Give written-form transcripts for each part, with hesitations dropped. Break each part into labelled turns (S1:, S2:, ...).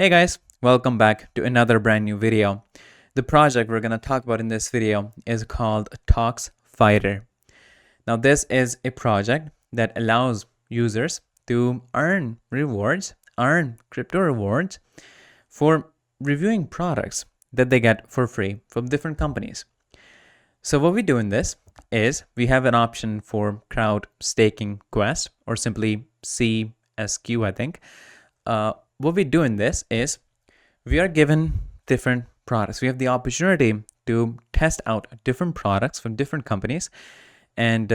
S1: Hey guys, welcome back to another brand new video. The project we're going to talk about in this video is called TalksFighter. Now this is a project that allows users to earn rewards, earn crypto rewards for reviewing products that they get for free from different companies. So what we do in this is we have an option for crowd staking quest, or simply CSQ, I think. What we do in this is we are given different products. We have the opportunity to test out different products from different companies. And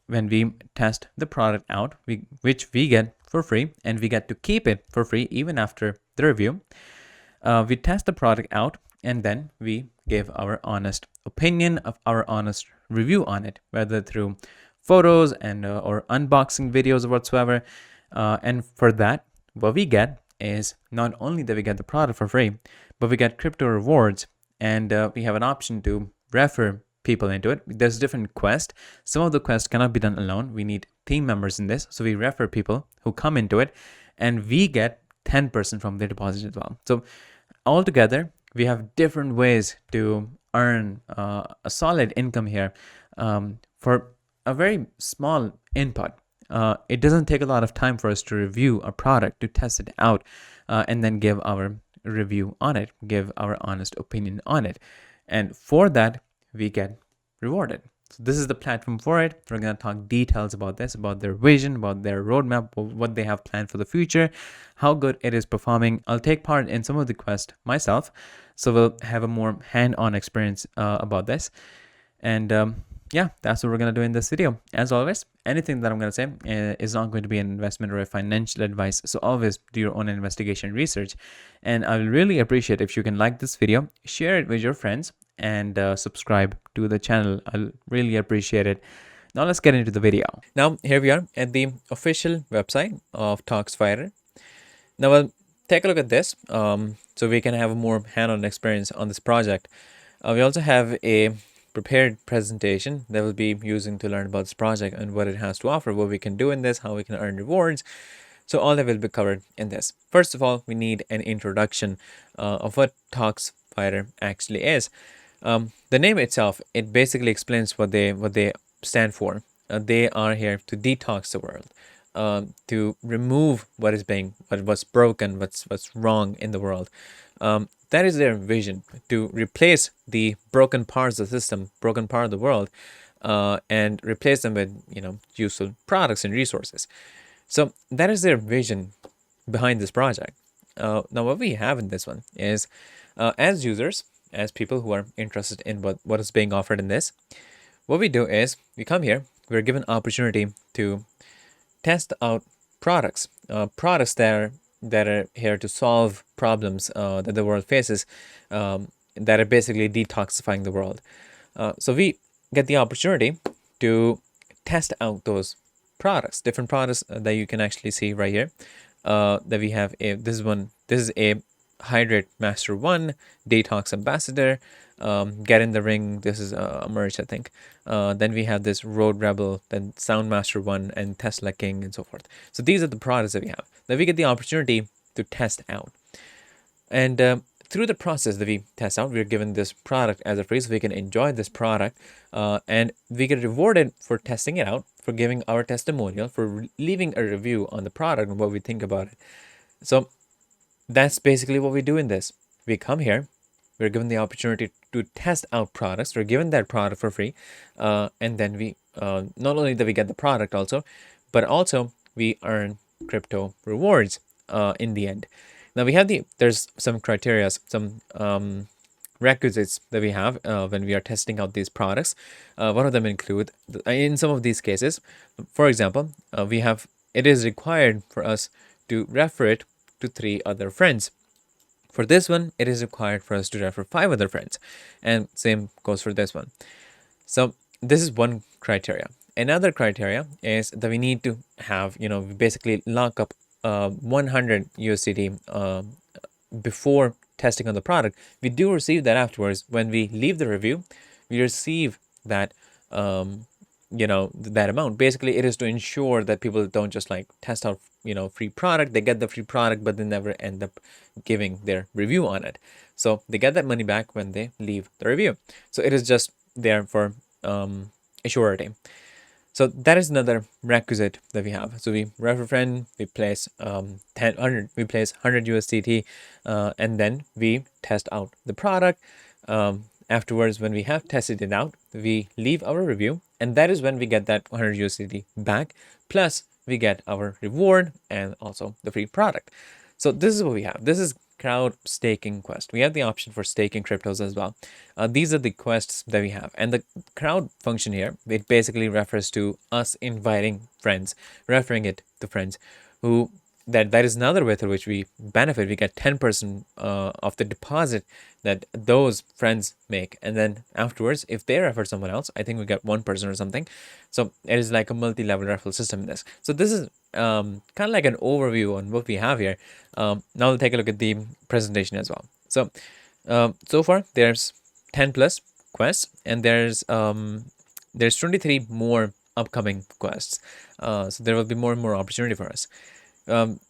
S1: when we test the product out, which we get for free, and we get to keep it for free even after the review, we test the product out and then we give our honest opinion, of our honest review on it, whether through photos and or unboxing videos or whatsoever. And for that, what we get is not only that we get the product for free, but we get crypto rewards, and we have an option to refer people into it. There's different quests. Some of the quests cannot be done alone. We need team members in this. So we refer people who come into it, and we get 10% from their deposit as well. So altogether, we have different ways to earn a solid income here for a very small input. It doesn't take a lot of time for us to review a product, to test it out, and then give our review on it, give our honest opinion on it. And for that, we get rewarded. So this is the platform for it. We're going to talk details about this, about their vision, about their roadmap, what they have planned for the future, how good it is performing. I'll take part in some of the quests myself, so we'll have a more hand-on experience about this. And yeah, that's what we're going to do in this video. As always, anything that I'm going to say is not going to be an investment or a financial advice. So always do your own investigation research. And I will really appreciate if you can like this video, share it with your friends, and subscribe to the channel. I'll really appreciate it. Now let's get into the video. Now here we are at the official website of TalksFighter. Now we'll take a look at this so we can have a more hand-on experience on this project. We also have a prepared presentation that we'll be using to learn about this project and what it has to offer, what we can do in this, how we can earn rewards. So all that will be covered in this. First of all, we need an introduction of what TalksFighter actually is. The name itself, it basically explains what they stand for. They are here to detox the world, to remove what's broken, what's wrong in the world. That is their vision, to replace the broken parts of the system, broken part of the world, and replace them with useful products and resources. So that is their vision behind this project. Now what we have in this one is, as users, as people who are interested in what is being offered in this, what we do is we come here, we're given opportunity to test out products, products that are here to solve problems that the world faces, that are basically detoxifying the world. So we get the opportunity to test out those products, different products that you can actually see right here. That we have this is a Hydrate Master 1, Detox Ambassador, Get in the Ring, this is a merch, I think. Then we have this Road Rebel, then Sound Master 1, and Tesla King, and so forth. So these are the products that we have, that we get the opportunity to test out. And through the process that we test out, we're given this product as a free, so we can enjoy this product, and we get rewarded for testing it out, for giving our testimonial, for leaving a review on the product and what we think about it. So that's basically what we do in this. We come here, we're given the opportunity to test out products, we're given that product for free, and then we not only that we get the product also, but also we earn crypto rewards in the end. Now we have there's some criteria, some requisites that we have when we are testing out these products. One of them include, in some of these cases, for example, it is required for us to refer it to 3 other friends. For this one, it is required for us to refer 5 other friends, and same goes for this one. So this is one criteria. Another criteria is that we need to have, basically lock up 100 USDT before testing on the product. We do receive that afterwards. When we leave the review, we receive that that amount. Basically, it is to ensure that people don't just like test out free product. They get the free product, but they never end up giving their review on it. So they get that money back when they leave the review. So it is just there for a surety. So that is another requisite that we have. So we refer a friend, we place 100, we place 100 USDT, and then we test out the product. Afterwards, when we have tested it out, we leave our review, and that is when we get that 100 USDT back. Plus, we get our reward and also the free product. So this is what we have. This is crowd staking quest. We have the option for staking cryptos as well. These are the quests that we have, and the crowd function here, it basically refers to us inviting friends, referring it to friends who that is another way through which we benefit. We get 10% of the deposit that those friends make, and then afterwards, if they refer someone else, I think we get 1% or something. So it is like a multi-level referral system in this. So this is kind of like an overview on what we have here. Now we'll take a look at the presentation as well. So so far there's 10 plus quests, and there's 23 more upcoming quests. So there will be more and more opportunity for us.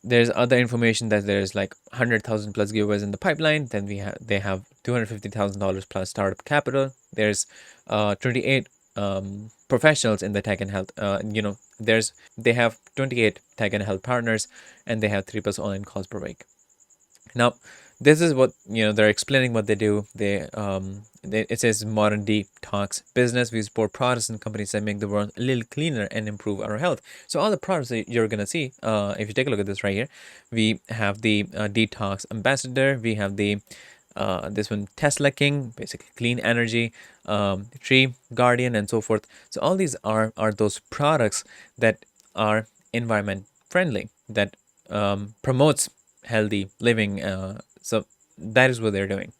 S1: There's other information that there's like 100,000 plus giveaways in the pipeline. Then they have $250,000 plus startup capital. There's 28 professionals in the tech and health. They have 28 tech and health partners, and they have 3 plus online calls per week. Now, this is what they're explaining what they do. It says modern detox business. We support products and companies that make the world a little cleaner and improve our health. So all the products that you're gonna see, if you take a look at this right here, we have the detox ambassador. We have the this one, Tesla King, basically clean energy, tree guardian, and so forth. So all these are those products that are environment friendly, that promotes healthy living. So that is what they're doing.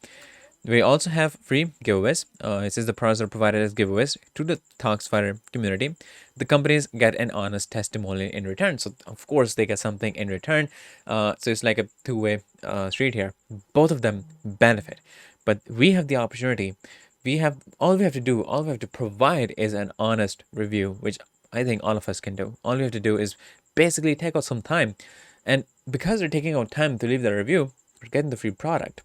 S1: We also have free giveaways. It says the products are provided as giveaways to the TalksFighter community. The companies get an honest testimonial in return. So of course they get something in return. So it's like a two-way street here. Both of them benefit, but we have the opportunity. All we have to provide is an honest review, which I think all of us can do. All we have to do is basically take out some time. And because they're taking out time to leave their review, we're getting the free product.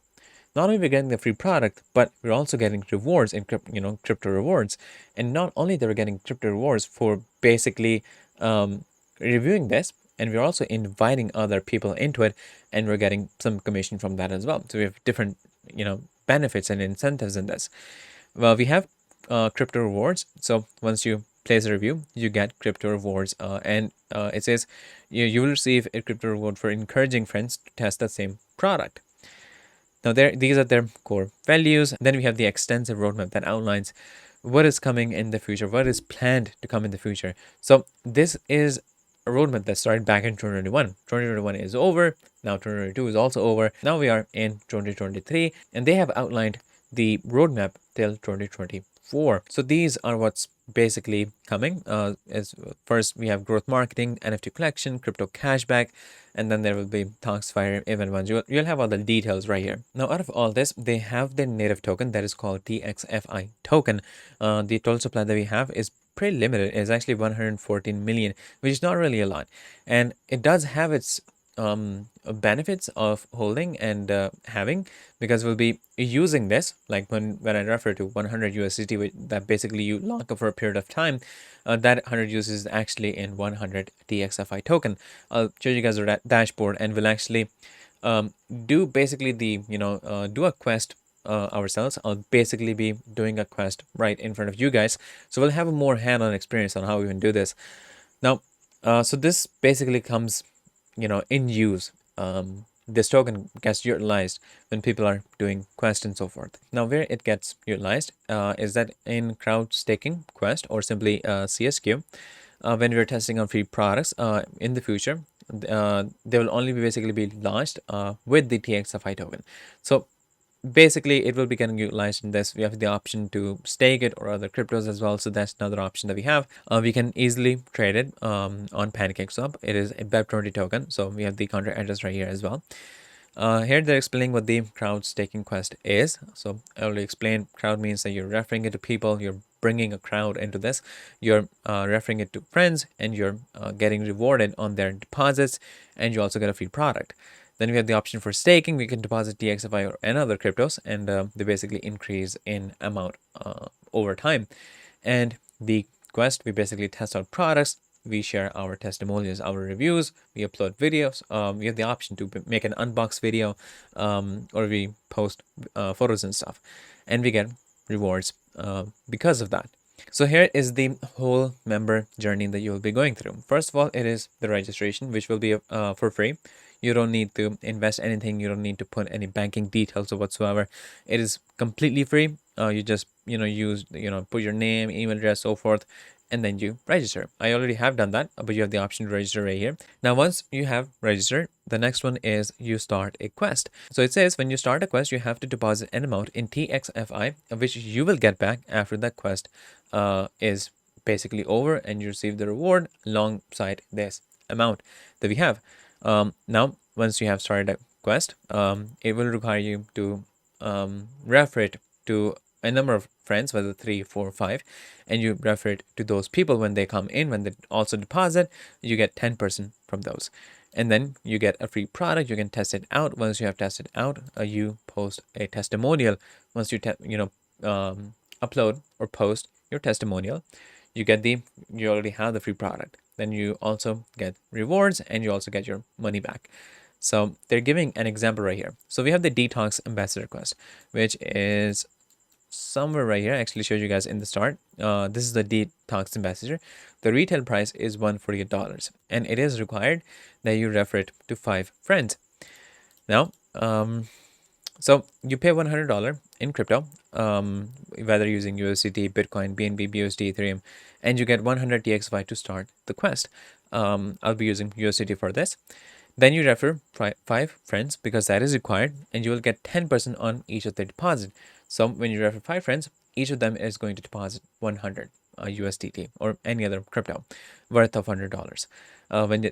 S1: Not only are we getting the free product, but we're also getting rewards in crypto rewards. And not only that we're getting crypto rewards for basically reviewing this, and we're also inviting other people into it, and we're getting some commission from that as well. So we have different benefits and incentives in this. Well, we have crypto rewards. So once you place a review, you get crypto rewards, and it says you will receive a crypto reward for encouraging friends to test the same product. Now these are their core values. Then we have the extensive roadmap that outlines what is coming in the future, what is planned to come in the future. So this is a roadmap that started back in 2021. 2021 is over. Now 2022 is also over. Now we are in 2023, and they have outlined the roadmap till 2024. So these are what's basically coming. As first we have growth marketing, NFT collection, crypto cashback, and then there will be TalksFighter event ones. You'll have all the details right here. Now out of all this, they have their native token that is called TXFI token. The total supply that we have is pretty limited. It's actually 114 million, which is not really a lot, and it does have its benefits of holding and having, because we'll be using this, like when I refer to 100 USDT, that basically you lock up for a period of time. That 100 USDT is actually in 100 TXFI token. I'll show you guys the dashboard, and we'll actually do basically the do a quest ourselves. I'll basically be doing a quest right in front of you guys, so we'll have a more hand-on experience on how we can do this. Now so this basically comes in use. This token gets utilized when people are doing quests and so forth. Now where it gets utilized is that in crowd staking quest, or simply CSQ, when we're testing on free products in the future, they will only basically be launched with the TXFI token. So basically it will be getting utilized in this. We have the option to stake it or other cryptos as well, so that's another option that we have. We can easily trade it on PancakeSwap. It is a Web20 token, so we have the contract address right here as well. Here they're explaining what the crowd staking quest is. So I already explained, crowd means that you're referring it to people, you're bringing a crowd into this, you're referring it to friends, and you're getting rewarded on their deposits, and you also get a free product. Then we have the option for staking. We can deposit DXFI or any other cryptos, and they basically increase in amount over time. And the quest, we basically test out products, we share our testimonials, our reviews, we upload videos. We have the option to make an unbox video, or we post photos and stuff, and we get rewards because of that. So here is the whole member journey that you will be going through. First of all, it is the registration, which will be for free. You don't need to invest anything. You don't need to put any banking details or whatsoever. It is completely free. You just use put your name, email address, so forth, and then you register. I already have done that, but you have the option to register right here. Now, once you have registered, the next one is you start a quest. So it says when you start a quest, you have to deposit an amount in TXFI, which you will get back after that quest is basically over and you receive the reward alongside this amount that we have. Now, once you have started a quest, it will require you to refer it to a number of friends, whether 3, 4, 5, and you refer it to those people when they come in, when they also deposit, you get 10% from those. And then you get a free product. You can test it out. Once you have tested out, you post a testimonial. Once you upload or post your testimonial, you already have the free product. Then you also get rewards and you also get your money back. So they're giving an example right here. So we have the detox ambassador quest, which is somewhere right here. I actually showed you guys in the start. This is the detox ambassador. The retail price is $148, and it is required that you refer it to 5 friends. Now, so you pay $100 in crypto, whether using USDT, Bitcoin, BNB, BUSD, Ethereum, and you get 100 TXY to start the quest. I'll be using USDT for this. Then you refer 5 friends because that is required, and you will get 10% on each of their deposit. So when you refer 5 friends, each of them is going to deposit 100 USDT or any other crypto worth of $100.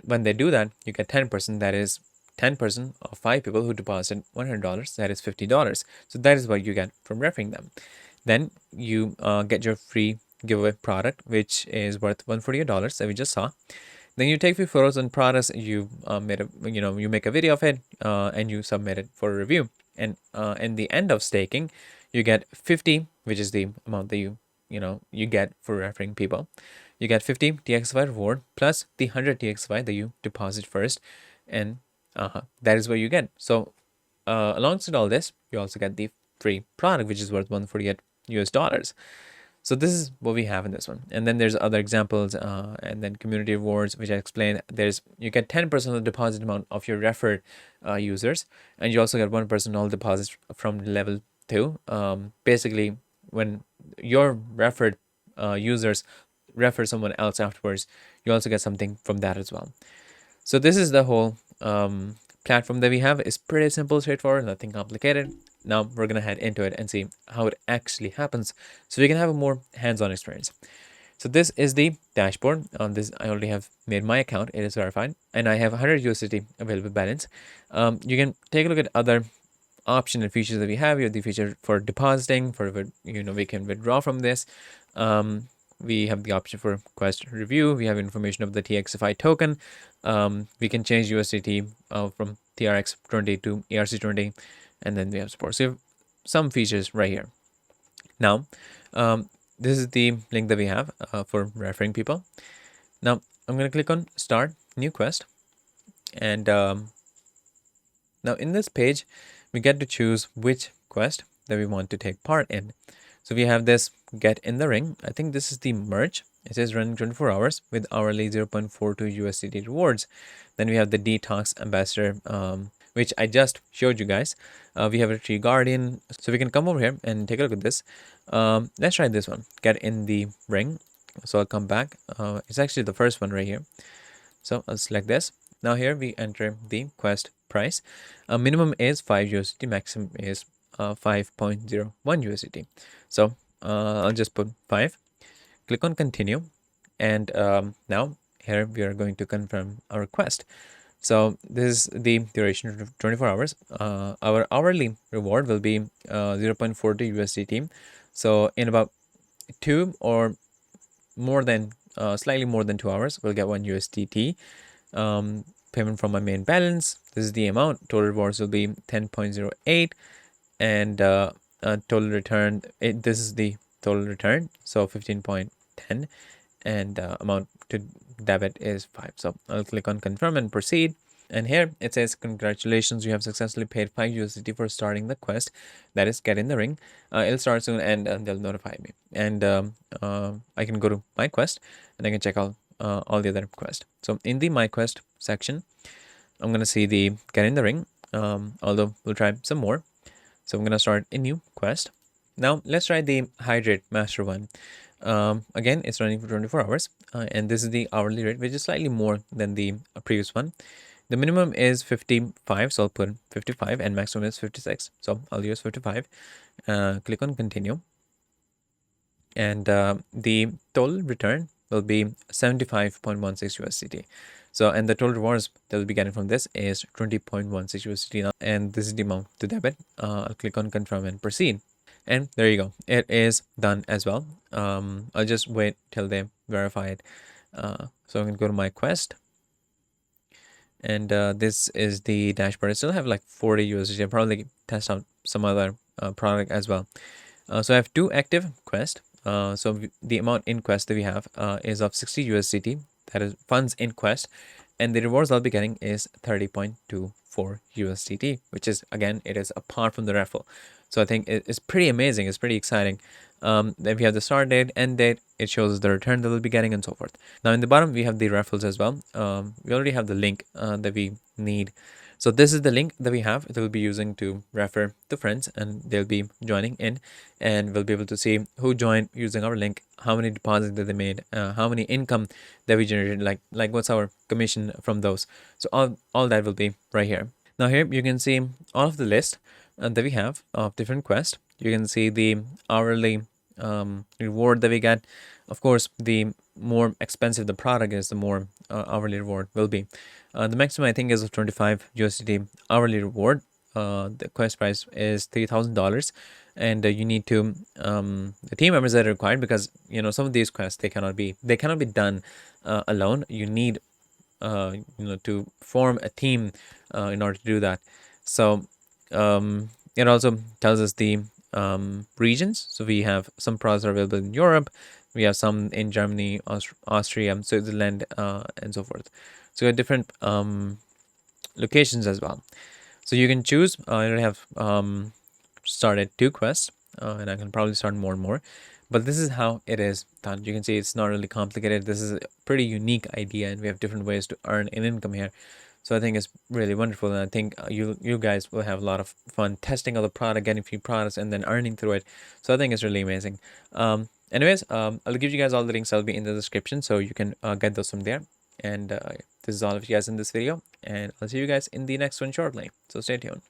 S1: When they do that, you get 10%. That is 10% of 5 people who deposit $100. That is $50. So that is what you get from referring them. Then you get your free giveaway product, which is worth $148 that we just saw. Then you take few photos and products. You you make a video of it and you submit it for a review. And in the end of staking, you get 50, which is the amount that you get for referring people. You get 50 TXY reward plus the 100 TXY that you deposit first, and that is what you get. So alongside all this, you also get the free product, which is worth $148. So this is what we have in this one. And then there's other examples, and then community rewards, which I explained. You get 10% of the deposit amount of your referred users, and you also get 1% all deposits from level 2. Basically, when your referred users refer someone else afterwards, you also get something from that as well. So this is the whole platform that we have. Is pretty simple, straightforward, nothing complicated. Now we're gonna head into it and see how it actually happens, so we can have a more hands-on experience. So this is the dashboard. On this, I already have made my account. It is verified, and I have 100 USDT available balance. You can take a look at other option and features that we have. You have the feature for depositing, we can withdraw from this. We have the option for quest review. We have information of the TXFI token. We can change USDT from TRX20 to ERC20, and then we have support. So we have some features right here. Now, this is the link that we have for referring people. Now, I'm going to click on Start New Quest. And now in this page, we get to choose which quest that we want to take part in. So we have this Get in the Ring. I think this is the merge. It says running 24 hours with hourly 0.42 USDT rewards. Then we have the Detox Ambassador, which I just showed you guys. We have a Tree Guardian. So we can come over here and take a look at this. Let's try this one, Get in the Ring. So I'll come back. It's actually the first one right here. So I'll select this. Now here we enter the quest price. Minimum is 5 USDT, maximum is 5.01 USDT. So I'll just put 5. Click on continue, and now here we are going to confirm our request. So this is the duration of 24 hours. Our hourly reward will be 0.40 USDT. So in about 2 or more than slightly more than 2 hours, we'll get 1 USDT payment from my main balance. This is the amount. Total rewards will be 10.08, and total return. This is the total return, so 15.10, and amount to debit is 5. So I'll click on confirm and proceed. And here it says, congratulations, you have successfully paid 5 USDT for starting the quest. That is, get in the ring. It'll start soon, and they'll notify me. And I can go to my quest, and I can check out all the other quests. So in the my quest section, I'm going to see the get in the ring, although we'll try some more. So I'm going to start a new quest. Now let's try the hydrate master one. Again, it's running for 24 hours, and this is the hourly rate, which is slightly more than the previous one. The minimum is 55, so I'll put 55, and maximum is 56. So I'll use 55. Click on continue. And the total return will be 75.16 USDT. So, and the total rewards they'll be getting from this is 20.16 USDT now. And this is the amount to debit. I'll click on confirm and proceed. And there you go. It is done as well. I'll just wait till they verify it. So I'm going to go to my quest. And this is the dashboard. I still have like 40 USDT. I'll probably test out some other product as well. So I have 2 active quests. So the amount in quest that we have is of 60 USDT. That is funds in quest. And the rewards I'll be getting is 30.24 USDT, which is, again, it is apart from the raffle. So I think it's pretty amazing. It's pretty exciting. Then we have the start date, end date. It shows the return that we'll be getting and so forth. Now in the bottom, we have the raffles as well. We already have the link that we need. So this is the link that we have that we'll be using to refer to friends, and they'll be joining in, and we'll be able to see who joined using our link, how many deposits that they made, how many income that we generated, like what's our commission from those. So all that will be right here. Now here you can see all of the list that we have of different quests. You can see the hourly reward that we get. Of course, the more expensive the product is, the more hourly reward will be. The maximum I think is of 25 USDT hourly reward. The quest price is $3,000, and you need to the team members that are required, because some of these quests they cannot be done alone. You need to form a team in order to do that. So it also tells us the regions. So we have some products are available in Europe, we have some in Germany, Austria, Switzerland, and so forth. So we have different locations as well. So you can choose. I already have started 2 quests, and I can probably start more and more. But this is how it is done. You can see it's not really complicated. This is a pretty unique idea, and we have different ways to earn an income here. So I think it's really wonderful, and I think you guys will have a lot of fun testing out the product, getting free products, and then earning through it. So I think it's really amazing. Anyways, I'll give you guys all the links. I'll be in the description, so you can get those from there. And this is all of you guys in this video, and I'll see you guys in the next one shortly. So stay tuned.